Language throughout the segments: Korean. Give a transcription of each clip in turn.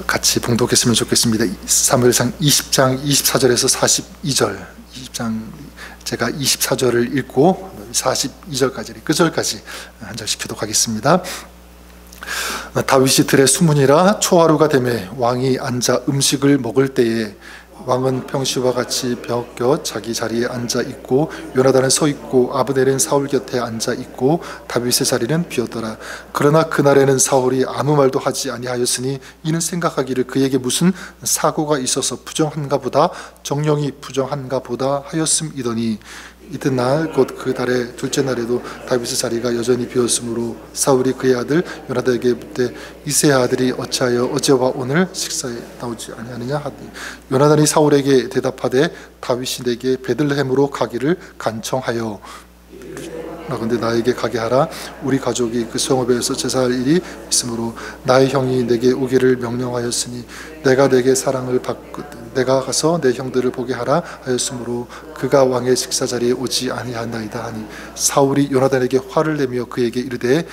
같이 봉독했으면 좋겠습니다. 사무엘상 20장 24절에서 42절, 20장 제가 24절을 읽고 42절까지 끝절까지 한 절씩 교독하겠습니다. 다윗이 들에 수문이라 초하루가 되매 왕이 앉아 음식을 먹을 때에 왕은 평시와 같이 벽 곁 자기 자리에 앉아 있고 요나단은 서 있고 아브넬은 사울 곁에 앉아 있고 다윗의 자리는 비었더라. 그러나 그날에는 사울이 아무 말도 하지 아니하였으니 이는 생각하기를 그에게 무슨 사고가 있어서 부정한가 보다, 정령이 부정한가 보다 하였음이더니 이튿날 곧 그 달의 둘째 날에도 다윗의 자리가 여전히 비었으므로 사울이 그의 아들 요나단에게 묻되 이새의 아들이 어찌하여 어제와 오늘 식사에 나오지 아니하느냐 하더니 요나단이 사울에게 대답하되 다윗이 내게 베들레헴으로 가기를 간청하여 나건대 나에게 가게 하라. 우리 가족이 그 성읍에서 제사할 일이 있으므로 나의 형이 내게 오기를 명령하였으니 내가 내게 사랑을 받고 내가 가서 내 형들을 보게 하라 하였으므로 그가 왕의 식사 자리에 오지 아니하나이다 하니 사울이 요나단에게 화를 내며 그에게 이르되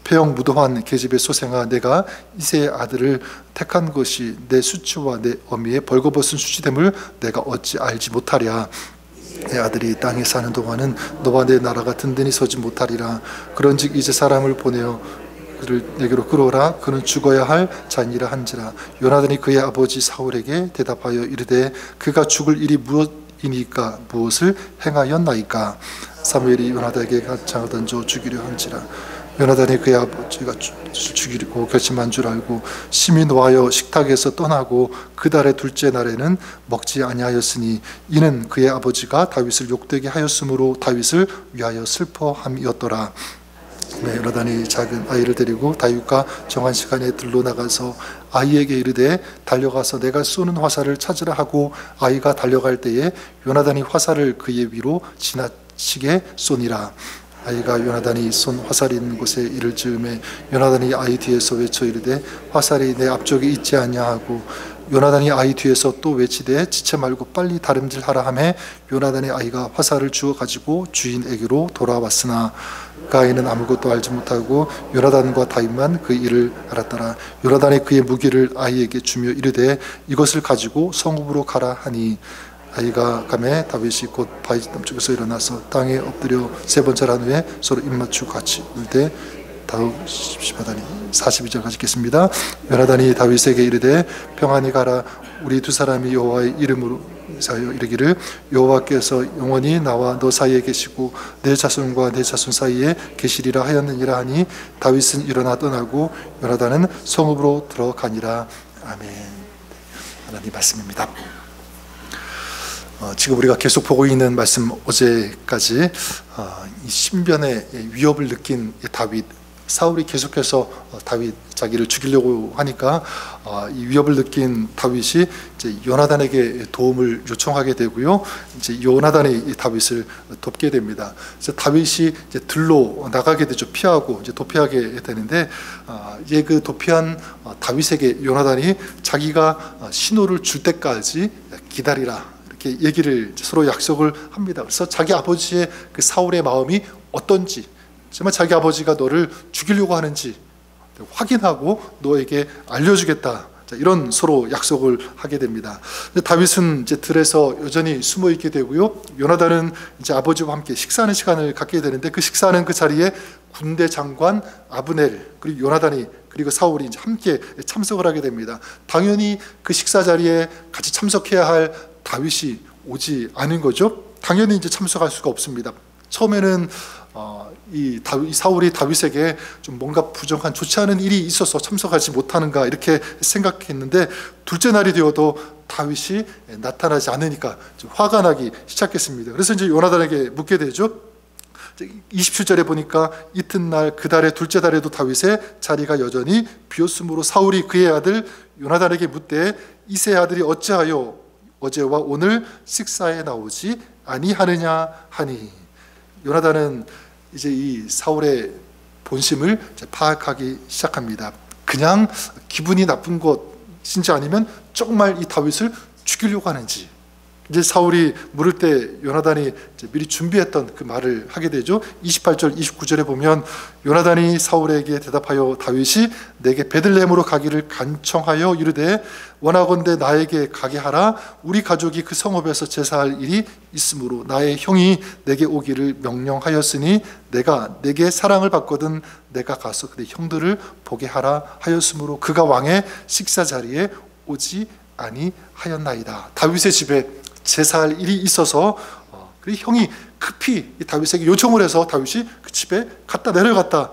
폐영 무도한 계집의 소생아, 내가 이새의 아들을 택한 것이 내 수치와 내 어미의 벌거벗은 수치됨을 내가 어찌 알지 못하랴. 내 아들이 땅에 사는 동안은 너와 내 나라가 든든히 서지 못하리라. 그런즉 이제 사람을 보내어 그를 내게로 끌어오라. 그는 죽어야 할 자니라 한지라. 요나단이 그의 아버지 사울에게 대답하여 이르되 그가 죽을 일이 무엇이니까 무엇을 행하였나이까. 사무엘이 요나단에게 간청을 던져 죽이려 한지라. 요나단이 그의 아버지가 죽이려고 결심한 줄 알고 심히 노하여 식탁에서 떠나고 그 달의 둘째 날에는 먹지 아니하였으니 이는 그의 아버지가 다윗을 욕되게 하였으므로 다윗을 위하여 슬퍼함이었더라. 요나단이 작은 아이를 데리고 다윗과 정한 시간에 들로 나가서 아이에게 이르되 달려가서 내가 쏘는 화살을 찾으라 하고 아이가 달려갈 때에 요나단이 화살을 그의 위로 지나치게 쏘니라. 아이가 요나단이 쏜 화살이 있는 곳에 이를 즈음에 요나단이 아이 뒤에서 외쳐 이르되 화살이 내 앞쪽에 있지 않냐 하고 요나단이 아이 뒤에서 또 외치되 지체 말고 빨리 다름질하라 하매 요나단의 아이가 화살을 주워 가지고 주인에게로 돌아왔으나 그 아이는 아무것도 알지 못하고 요나단과 다윗만 그 일을 알았더라. 요나단이 그의 무기를 아이에게 주며 이르되 이것을 가지고 성읍으로 가라 하니 아이가 가매 다윗이 곧 바위 남쪽에서 일어나서 땅에 엎드려 세 번 절한 후에 서로 입맞추고 같이 울되 다윗시바다니 42절까지 읽겠습니다. 요나단이 다윗에게 이르되 평안히 가라. 우리 두 사람이 여호와의 이름으로 사여 이르기를 여호와께서 영원히 나와 너 사이에 계시고 내 자손과 내 자손 사이에 계시리라 하였느니라 하니 다윗은 일어나 떠나고 요나단은 성읍으로 들어가니라. 아멘. 하나님 말씀입니다. 지금 우리가 계속 보고 있는 말씀, 어제까지 이 신변의 위협을 느낀 다윗, 사울이 계속해서 다윗 자기를 죽이려고 하니까 이 위협을 느낀 다윗이 이제 요나단에게 도움을 요청하게 되고요. 이제 요나단이 다윗을 돕게 됩니다. 그래서 다윗이 이제 들로 나가게 되죠. 피하고 이제 도피하게 되는데 이제 그 도피한 다윗에게 요나단이 자기가 신호를 줄 때까지 기다리라. 이렇게 얘기를 서로 약속을 합니다. 그래서 자기 아버지의 그 사울의 마음이 어떤지, 정말 자기 아버지가 너를 죽이려고 하는지 확인하고 너에게 알려주겠다. 이런 서로 약속을 하게 됩니다. 다윗은 이제 들에서 여전히 숨어 있게 되고요. 요나단은 이제 아버지와 함께 식사하는 시간을 갖게 되는데 그 식사하는 그 자리에 군대 장관 아브넬 그리고 요나단이 그리고 사울이 이제 함께 참석을 하게 됩니다. 당연히 그 식사 자리에 같이 참석해야 할 다윗이 오지 않은 거죠. 당연히 이제 참석할 수가 없습니다. 처음에는 이 사울이 다윗에게 좀 뭔가 부정한 좋지 않은 일이 있어서 참석하지 못하는가 이렇게 생각했는데 둘째 날이 되어도 다윗이 나타나지 않으니까 좀 화가 나기 시작했습니다. 그래서 이제 요나단에게 묻게 되죠. 27절에 보니까 이튿날 그 달의 둘째 달에도 다윗의 자리가 여전히 비었으므로 사울이 그의 아들 요나단에게 묻되 이새의 아들이 어찌하여 어제와 오늘 식사에 나오지 아니하느냐 하니 요나단은 이제 이 사울의 본심을 파악하기 시작합니다. 그냥 기분이 나쁜 것인지 아니면 정말 이 다윗을 죽이려고 하는지 이제 사울이 물을 때 요나단이 이제 미리 준비했던 그 말을 하게 되죠. 28절 29절에 보면 요나단이 사울에게 대답하여 다윗이 내게 베들레헴으로 가기를 간청하여 이르되 원하건대 나에게 가게 하라. 우리 가족이 그 성읍에서 제사할 일이 있으므로 나의 형이 내게 오기를 명령하였으니 내가 내게 사랑을 받거든 내가 가서 그의 형들을 보게 하라 하였으므로 그가 왕의 식사 자리에 오지 아니하였나이다. 다윗의 집에 제사할 일이 있어서 그 형이 급히 다윗에게 요청을 해서 다윗이 그 집에 갔다 내려갔다.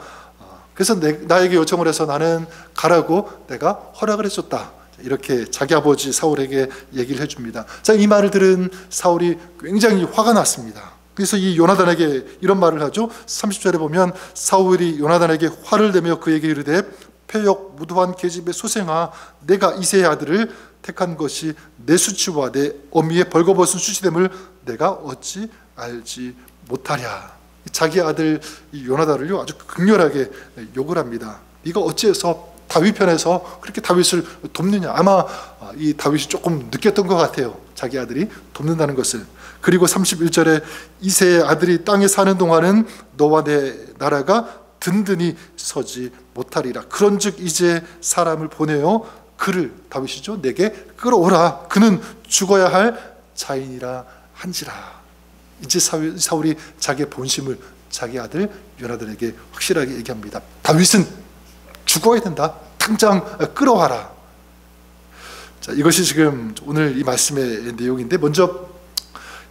그래서 나에게 요청을 해서 나는 가라고 내가 허락을 해줬다. 이렇게 자기 아버지 사울에게 얘기를 해줍니다. 자, 이 말을 들은 사울이 굉장히 화가 났습니다. 그래서 이 요나단에게 이런 말을 하죠. 30절에 보면 사울이 요나단에게 화를 내며 그에게 이르되 패역 무도한 계집의 소생아 내가 이새의 아들을 택한 것이 내 수치와 내 어미의 벌거벗은 수치됨을 내가 어찌 알지 못하랴. 자기 아들 요나단을요 아주 극렬하게 욕을 합니다. 네가 어찌해서 다윗 편에서 그렇게 다윗을 돕느냐. 아마 이 다윗이 조금 느꼈던 것 같아요. 자기 아들이 돕는다는 것을. 그리고 31절에 이새의 아들이 땅에 사는 동안은 너와 내 나라가 든든히 서지 못하리라. 그런즉 이제 사람을 보내어 그를 다윗이죠 내게 끌어오라. 그는 죽어야 할 자인이라 한지라. 이제 사울이 자기의 본심을 자기 아들 요나단에게 확실하게 얘기합니다. 다윗은 죽어야 된다. 당장 끌어와라. 자, 이것이 지금 오늘 이 말씀의 내용인데, 먼저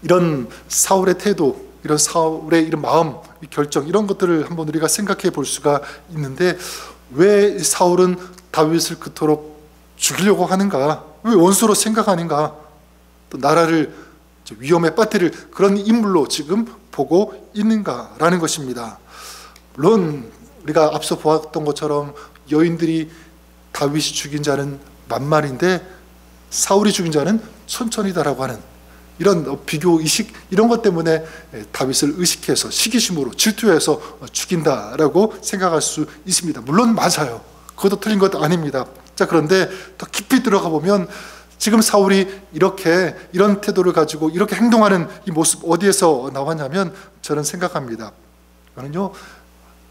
이런 사울의 태도, 이런 사울의 이런 마음, 이 결정, 이런 것들을 한번 우리가 생각해 볼 수가 있는데, 왜 사울은 다윗을 그토록 죽이려고 하는가? 왜 원수로 생각하는가? 또 나라를 위험에 빠뜨릴 그런 인물로 지금 보고 있는가라는 것입니다. 물론 우리가 앞서 보았던 것처럼 여인들이 다윗이 죽인 자는 만만인데 사울이 죽인 자는 천천히다라고 하는 이런 비교의식, 이런 것 때문에 다윗을 의식해서 시기심으로 질투해서 죽인다라고 생각할 수 있습니다. 물론 맞아요. 그것도 틀린 것도 아닙니다. 자, 그런데 더 깊이 들어가 보면 지금 사울이 이런 태도를 가지고 이렇게 행동하는 이 모습 어디에서 나왔냐면, 저는 생각합니다. 이거는요,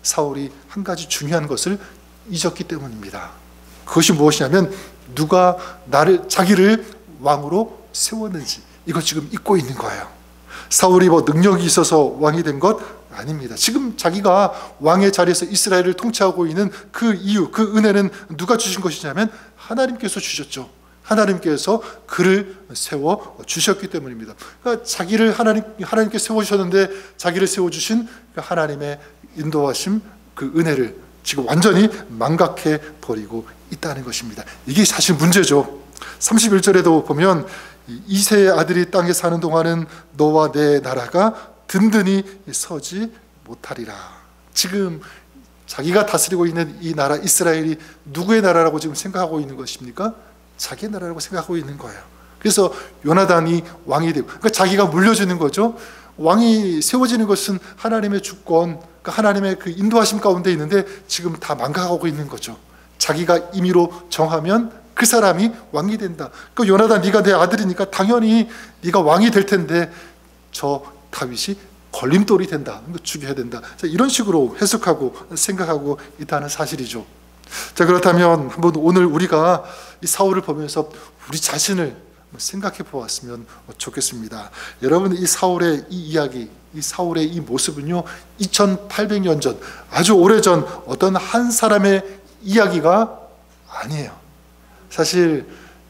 사울이 한 가지 중요한 것을 잊었기 때문입니다. 그것이 무엇이냐면 누가 자기를 왕으로 세웠는지, 이걸 지금 잊고 있는 거예요. 사울이 능력이 있어서 왕이 된 것 아닙니다. 지금 자기가 왕의 자리에서 이스라엘을 통치하고 있는 그 이유, 그 은혜는 누가 주신 것이냐면 하나님께서 주셨죠. 하나님께서 그를 세워 주셨기 때문입니다. 그러니까 자기를 하나님께 세워주셨는데 자기를 세워주신 하나님의 인도하심, 그 은혜를 지금 완전히 망각해 버리고 있다는 것입니다. 이게 사실 문제죠. 31절에도 보면 이새의 아들이 땅에 사는 동안은 너와 내 나라가 든든히 서지 못하리라. 지금 자기가 다스리고 있는 이 나라 이스라엘이 누구의 나라라고 지금 생각하고 있는 것입니까? 자기의 나라라고 생각하고 있는 거예요. 그래서 요나단이 왕이 되고, 그러니까 자기가 물려주는 거죠. 왕이 세워지는 것은 하나님의 주권, 그러니까 하나님의 그 인도하심 가운데 있는데 지금 다 망각하고 있는 거죠. 자기가 임의로 정하면 그 사람이 왕이 된다. 그러니까 요나단, 네가 내 아들이니까 당연히 네가 왕이 될 텐데 저 다윗이 걸림돌이 된다. 죽여야 된다. 자, 이런 식으로 해석하고 생각하고 있다는 사실이죠. 자, 그렇다면 한번 오늘 우리가 이 사울을 보면서 우리 자신을 생각해 보았으면 좋겠습니다. 여러분, 이 사울의 이 이야기, 이 사울의 이 모습은요, 2800년 전, 아주 오래전 어떤 한 사람의 이야기가 아니에요. 사실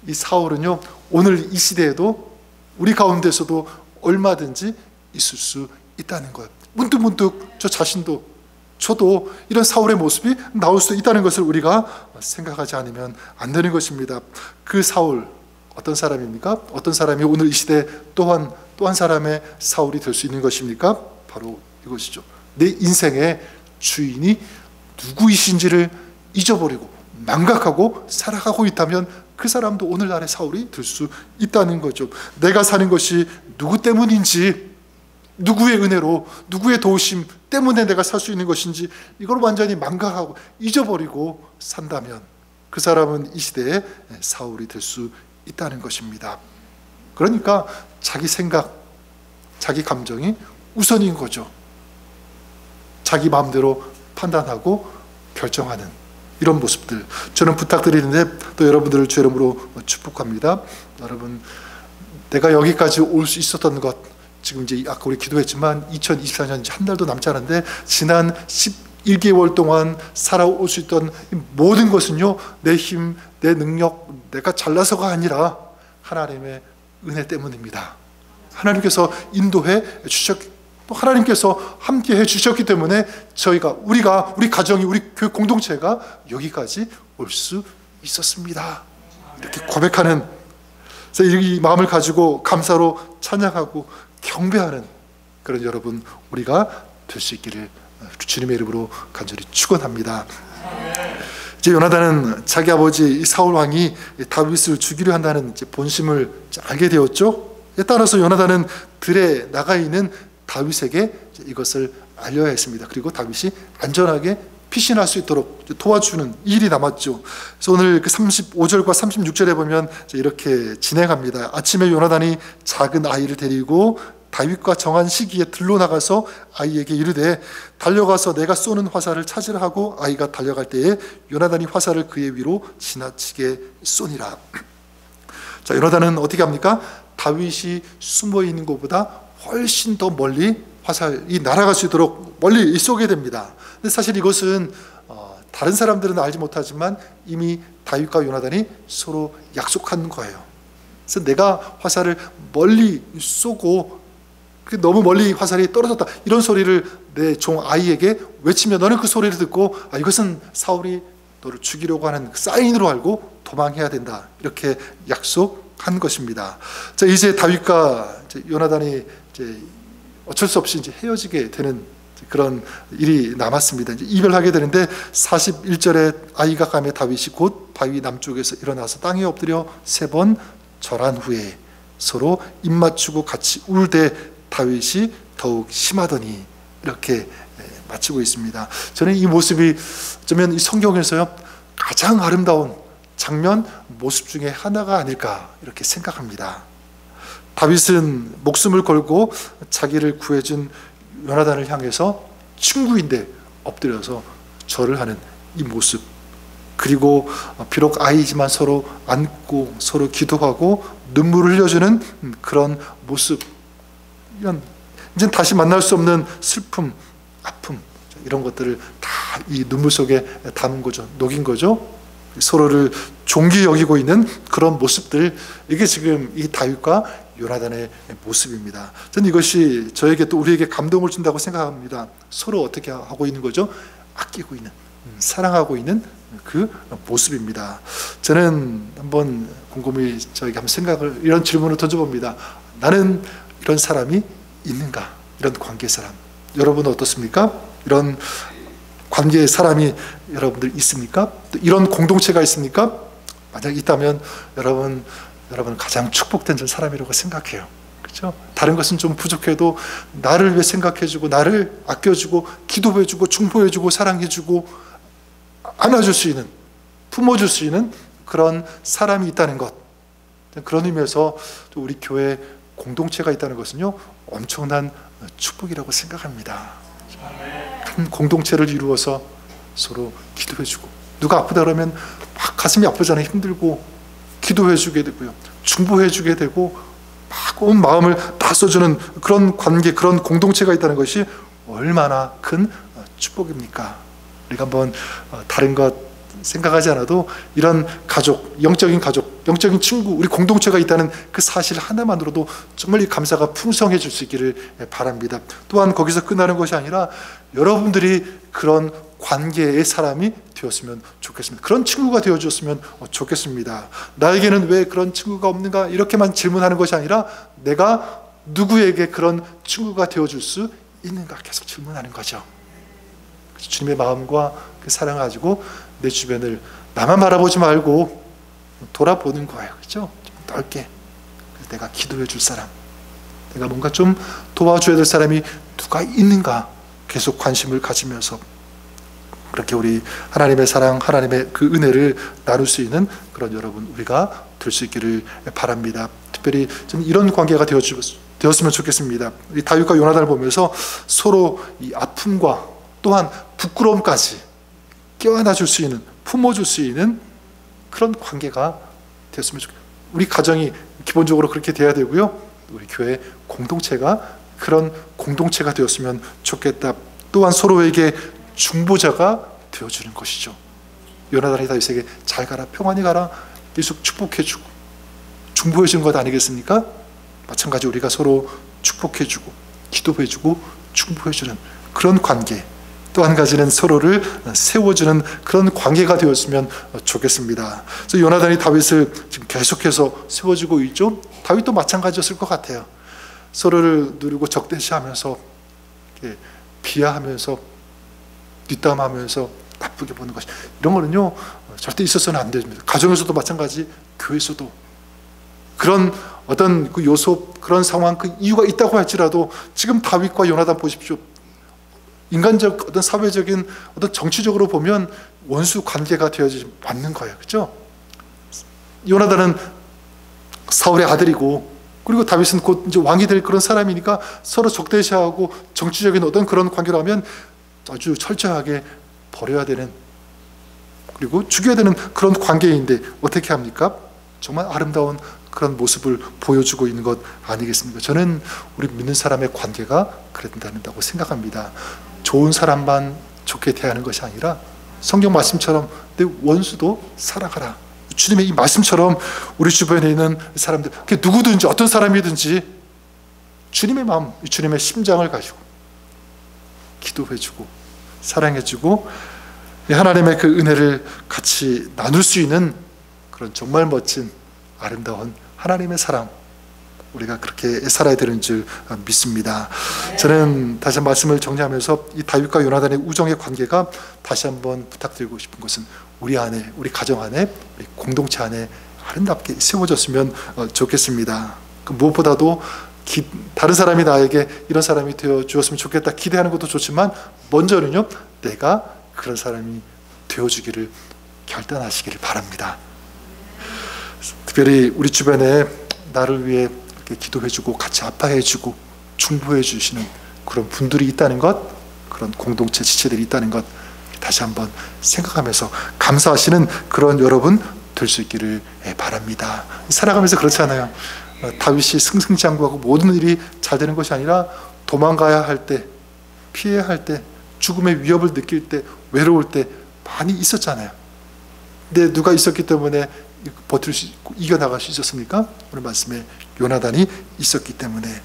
이 사울은요, 오늘 이 시대에도 우리 가운데서도 얼마든지 있을 수 있다는 것. 문득문득 저 자신도, 저도 이런 사울의 모습이 나올 수 있다는 것을 우리가 생각하지 않으면 안 되는 것입니다. 그 사울, 어떤 사람입니까? 어떤 사람이 오늘 이 시대에 또 한 사람의 사울이 될 수 있는 것입니까? 바로 이것이죠. 내 인생의 주인이 누구이신지를 잊어버리고 망각하고 살아가고 있다면 그 사람도 오늘날의 사울이 될 수 있다는 거죠. 내가 사는 것이 누구 때문인지, 누구의 은혜로, 누구의 도우심 때문에 내가 살 수 있는 것인지, 이걸 완전히 망각하고 잊어버리고 산다면 그 사람은 이 시대에 사울이 될 수 있다는 것입니다. 그러니까 자기 생각, 자기 감정이 우선인 거죠. 자기 마음대로 판단하고 결정하는 이런 모습들, 저는 부탁드리는데 또 여러분들을 주 이름으로 축복합니다. 여러분, 내가 여기까지 올 수 있었던 것, 지금 이제 아까 우리 기도했지만 2024년 한 달도 남지 않은데 지난 11개월 동안 살아올 수 있던 모든 것은요, 내 힘, 내 능력, 내가 잘나서가 아니라 하나님의 은혜 때문입니다. 하나님께서 인도해 주셨기, 또 하나님께서 함께 해 주셨기 때문에 우리가 우리 가정이, 우리 교회 공동체가 여기까지 올 수 있었습니다. 이렇게 고백하는, 이 마음을 가지고 감사로 찬양하고 경배하는 그런 여러분 우리가 될 수 있기를 주님의 이름으로 간절히 축원합니다. 이제 요나단은 자기 아버지 사울 왕이 다윗을 죽이려 한다는 본심을 알게 되었죠. 따라서 요나단은 들에 나가 있는 다윗에게 이것을 알려야 했습니다. 그리고 다윗이 안전하게 피신할 수 있도록 도와주는 일이 남았죠. 그래서 오늘 그 35절과 36절에 보면 이렇게 진행합니다. 아침에 요나단이 작은 아이를 데리고 다윗과 정한 시기에 들로 나가서 아이에게 이르되 달려가서 내가 쏘는 화살을 찾으라 하고 아이가 달려갈 때에 요나단이 화살을 그의 위로 지나치게 쏘니라. 자, 요나단은 어떻게 합니까? 다윗이 숨어 있는 것보다 훨씬 더 멀리 화살이 날아갈 수 있도록 멀리 쏘게 됩니다. 근데 사실 이것은 다른 사람들은 알지 못하지만 이미 다윗과 요나단이 서로 약속한 거예요. 그래서 내가 화살을 멀리 쏘고 너무 멀리 화살이 떨어졌다, 이런 소리를 내 종 아이에게 외치면 너는 그 소리를 듣고 이것은 사울이 너를 죽이려고 하는 사인으로 알고 도망해야 된다, 이렇게 약속한 것입니다. 자, 이제 다윗과 요나단이 이제 어쩔 수 없이 이제 헤어지게 되는 그런 일이 남았습니다. 이제 이별하게 되는데 41절에 아이가 가매 다윗이 곧 바위 남쪽에서 일어나서 땅에 엎드려 3번 절한 후에 서로 입 맞추고 같이 울되 다윗이 더욱 심하더니, 이렇게 마치고 있습니다. 저는 이 모습이 어쩌면 이 성경에서요 가장 아름다운 장면, 모습 중에 하나가 아닐까 이렇게 생각합니다. 다윗은 목숨을 걸고 자기를 구해준 요나단을 향해서 친구인데 엎드려서 절을 하는 이 모습, 그리고 비록 아이지만 서로 안고 서로 기도하고 눈물을 흘려주는 그런 모습, 이제 다시 만날 수 없는 슬픔, 아픔, 이런 것들을 다 이 눈물 속에 담은 거죠. 녹인 거죠. 서로를 존귀 여기고 있는 그런 모습들, 이게 지금 이 다윗과 요나단의 모습입니다. 저는 이것이 저에게 또 우리에게 감동을 준다고 생각합니다. 서로 어떻게 하고 있는 거죠? 아끼고 있는, 사랑하고 있는 그 모습입니다. 저는 한번 곰곰이 저에게 한번 생각을, 이런 질문을 던져봅니다. 나는 이런 사람이 있는가? 이런 관계의 사람. 여러분은 어떻습니까? 이런 관계의 사람이 여러분들 있습니까? 또 이런 공동체가 있습니까? 만약 있다면 여러분 가장 축복된 사람이라고 생각해요. 그렇죠? 다른 것은 좀 부족해도 나를 위해 생각해주고 나를 아껴주고 기도해주고 중보해주고 사랑해주고 안아줄 수 있는, 품어줄 수 있는 그런 사람이 있다는 것, 그런 의미에서 또 우리 교회 공동체가 있다는 것은요 엄청난 축복이라고 생각합니다. 한 공동체를 이루어서 서로 기도해주고, 누가 아프다 그러면 막 가슴이 아프잖아요. 힘들고 기도해주게 되고요, 중보해주게 되고, 막 온 마음을 다 써주는 그런 관계, 그런 공동체가 있다는 것이 얼마나 큰 축복입니까? 우리가 한번 다른 것 생각하지 않아도 이런 가족, 영적인 가족, 영적인 친구, 우리 공동체가 있다는 그 사실 하나만으로도 정말 이 감사가 풍성해질 수 있기를 바랍니다. 또한 거기서 끝나는 것이 아니라 여러분들이 그런 관계의 사람이 되었으면 좋겠습니다. 그런 친구가 되어주었으면 좋겠습니다. 나에게는 왜 그런 친구가 없는가? 이렇게만 질문하는 것이 아니라 내가 누구에게 그런 친구가 되어줄 수 있는가? 계속 질문하는 거죠. 주님의 마음과 그 사랑을 가지고 내 주변을 나만 바라보지 말고 돌아보는 거예요. 그렇죠? 좀 넓게. 내가 기도해 줄 사람, 내가 뭔가 좀 도와줘야 될 사람이 누가 있는가 계속 관심을 가지면서 그렇게 우리 하나님의 사랑, 하나님의 그 은혜를 나눌 수 있는 그런 여러분 우리가 될 수 있기를 바랍니다. 특별히 좀 이런 관계가 되었으면 좋겠습니다. 이 다윗과 요나단을 보면서 서로 이 아픔과 또한 부끄러움까지 껴안아줄 수 있는, 품어줄 수 있는 그런 관계가 되었으면 좋겠습니다. 우리 가정이 기본적으로 그렇게 돼야 되고요. 우리 교회 공동체가 그런 공동체가 되었으면 좋겠다. 또한 서로에게 중보자가 되어주는 것이죠. 요나단이 다윗에게 잘 가라, 평안히 가라, 계속 축복해주고 중보해주는 것 아니겠습니까? 마찬가지 우리가 서로 축복해주고 기도해주고 중보해주는 그런 관계, 또 한 가지는 서로를 세워주는 그런 관계가 되었으면 좋겠습니다. 그래서 요나단이 다윗을 지금 계속해서 세워주고 있죠. 다윗도 마찬가지였을 것 같아요. 서로를 누르고 적대시하면서 비하하면서 뒷담하면서 나쁘게 보는 것, 이런 거는요 절대 있어서는 안 됩니다. 가정에서도 마찬가지, 교회에서도 그런 어떤 그 요소, 그런 상황, 그 이유가 있다고 할지라도 지금 다윗과 요나단 보십시오. 인간적 어떤 사회적인 어떤 정치적으로 보면 원수 관계가 되어지 맞는 거예요. 그렇죠? 요나단은 사울의 아들이고, 그리고 다윗은 곧 이제 왕이 될 그런 사람이니까 서로 적대시하고 정치적인 어떤 그런 관계라면 아주 철저하게 버려야 되는, 그리고 죽여야 되는 그런 관계인데 어떻게 합니까? 정말 아름다운 그런 모습을 보여주고 있는 것 아니겠습니까? 저는 우리 믿는 사람의 관계가 그래야 된다고 생각합니다. 좋은 사람만 좋게 대하는 것이 아니라 성경 말씀처럼 내 원수도 사랑하라. 주님의 이 말씀처럼 우리 주변에 있는 사람들, 그게 누구든지 어떤 사람이든지 주님의 마음, 주님의 심장을 가지고 기도해주고 사랑해주고 하나님의 그 은혜를 같이 나눌 수 있는 그런 정말 멋진 아름다운 하나님의 사람, 우리가 그렇게 살아야 되는 줄 믿습니다. 저는 다시 말씀을 정리하면서 이 다윗과 요나단의 우정의 관계가 다시 한번 부탁드리고 싶은 것은 우리 안에, 우리 가정 안에, 우리 공동체 안에 아름답게 세워졌으면 좋겠습니다. 무엇보다도 다른 사람이 나에게 이런 사람이 되어 주었으면 좋겠다 기대하는 것도 좋지만 먼저는요, 내가 그런 사람이 되어주기를 결단하시기를 바랍니다. 특별히 우리 주변에 나를 위해 기도해주고 같이 아파해주고 중보해주시는 그런 분들이 있다는 것, 그런 공동체 지체들이 있다는 것 다시 한번 생각하면서 감사하시는 그런 여러분 될 수 있기를 바랍니다. 살아가면서 그렇잖아요. 다윗이 승승장구하고 모든 일이 잘 되는 것이 아니라 도망가야 할 때, 피해야 할 때, 죽음의 위협을 느낄 때, 외로울 때 많이 있었잖아요. 근데 누가 있었기 때문에 버틸 수 있고 이겨나갈 수 있었습니까? 오늘 말씀에 요나단이 있었기 때문에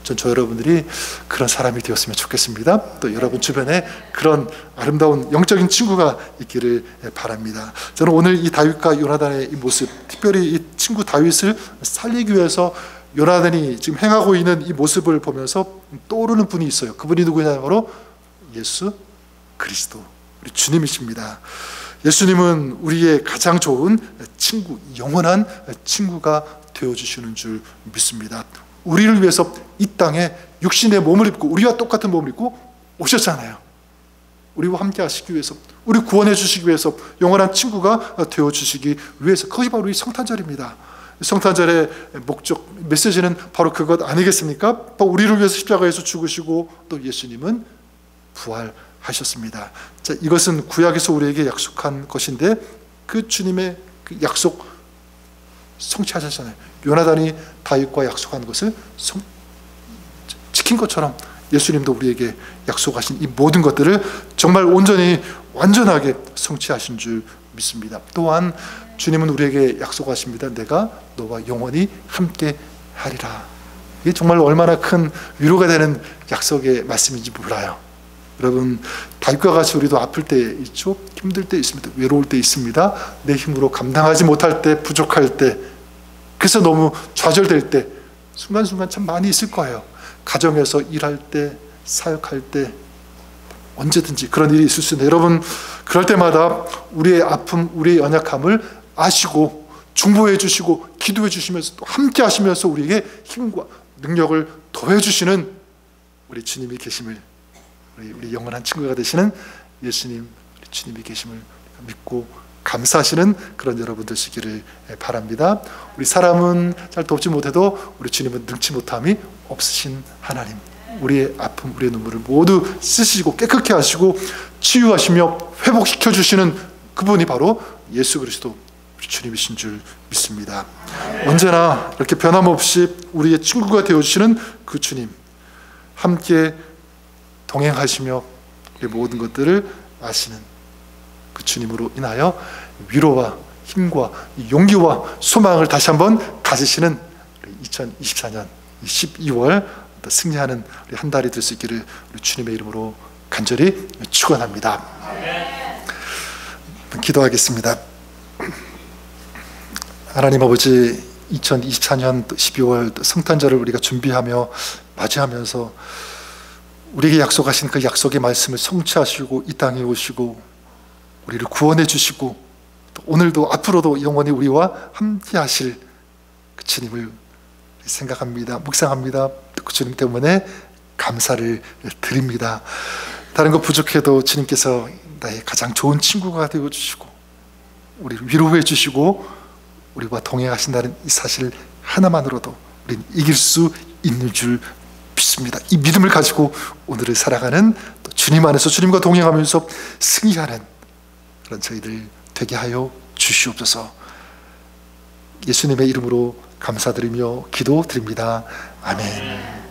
저 여러분들이 그런 사람이 되었으면 좋겠습니다. 또 여러분 주변에 그런 아름다운 영적인 친구가 있기를 바랍니다. 저는 오늘 이 다윗과 요나단의 이 모습, 특별히 이 친구 다윗을 살리기 위해서 요나단이 지금 행하고 있는 이 모습을 보면서 떠오르는 분이 있어요. 그분이 누구냐? 바로 예수 그리스도, 우리 주님이십니다. 예수님은 우리의 가장 좋은 친구, 영원한 친구가 되어주시는 줄 믿습니다. 우리를 위해서 이 땅에 육신의 몸을 입고 우리와 똑같은 몸을 입고 오셨잖아요. 우리와 함께 하시기 위해서, 우리 구원해 주시기 위해서, 영원한 친구가 되어주시기 위해서. 그것이 바로 이 성탄절입니다. 성탄절의 목적, 메시지는 바로 그것 아니겠습니까? 바로 우리를 위해서 십자가에서 죽으시고 또 예수님은 부활하셨습니다. 자, 이것은 구약에서 우리에게 약속한 것인데 그 주님의 그 약속 성취하셨잖아요. 요나단이 다윗과 약속한 것을 지킨 것처럼 예수님도 우리에게 약속하신 이 모든 것들을 정말 온전히 완전하게 성취하신 줄 믿습니다. 또한 주님은 우리에게 약속하십니다. 내가 너와 영원히 함께 하리라. 이게 정말 얼마나 큰 위로가 되는 약속의 말씀인지 몰라요. 여러분, 다윗과 같이 우리도 아플 때 있죠. 힘들 때 있습니다. 외로울 때 있습니다. 내 힘으로 감당하지 못할 때, 부족할 때, 그래서 너무 좌절될 때 순간순간 참 많이 있을 거예요. 가정에서 일할 때, 사역할 때 언제든지 그런 일이 있을 수 있는데 여러분, 그럴 때마다 우리의 아픔, 우리의 연약함을 아시고 중보해 주시고 기도해 주시면서 또 함께 하시면서 우리에게 힘과 능력을 더해 주시는 우리 주님이 계심을, 우리 영원한 친구가 되시는 예수님, 우리 주님이 계심을 믿고 감사하시는 그런 여러분 되시기를 바랍니다. 우리 사람은 잘 돕지 못해도 우리 주님은 능치 못함이 없으신 하나님, 우리의 아픔, 우리의 눈물을 모두 쓰시고 깨끗게 하시고 치유하시며 회복시켜 주시는 그분이 바로 예수 그리스도 우리 주님이신 줄 믿습니다. 언제나 이렇게 변함없이 우리의 친구가 되어주시는 그 주님, 함께 동행하시며 우리 모든 것들을 아시는 그 주님으로 인하여 위로와 힘과 용기와 소망을 다시 한번 가지시는 2024년 12월 승리하는 우리 한 달이 될 수 있기를 우리 주님의 이름으로 간절히 축원합니다. 기도하겠습니다. 하나님 아버지, 2024년 12월 성탄절을 우리가 준비하며 맞이하면서 우리에게 약속하신 그 약속의 말씀을 성취하시고 이 땅에 오시고 우리를 구원해 주시고 또 오늘도 앞으로도 영원히 우리와 함께 하실 그 주님을 생각합니다. 묵상합니다. 그 주님 때문에 감사를 드립니다. 다른 것 부족해도 주님께서 나의 가장 좋은 친구가 되어 주시고 우리를 위로해 주시고 우리와 동행하신다는 이 사실 하나만으로도 우리는 이길 수 있는 줄 믿습니다. 이 믿음을 가지고 오늘을 살아가는 또 주님 안에서 주님과 동행하면서 승리하는 그런 저희들 되게 하여 주시옵소서. 예수님의 이름으로 감사드리며 기도드립니다. 아멘.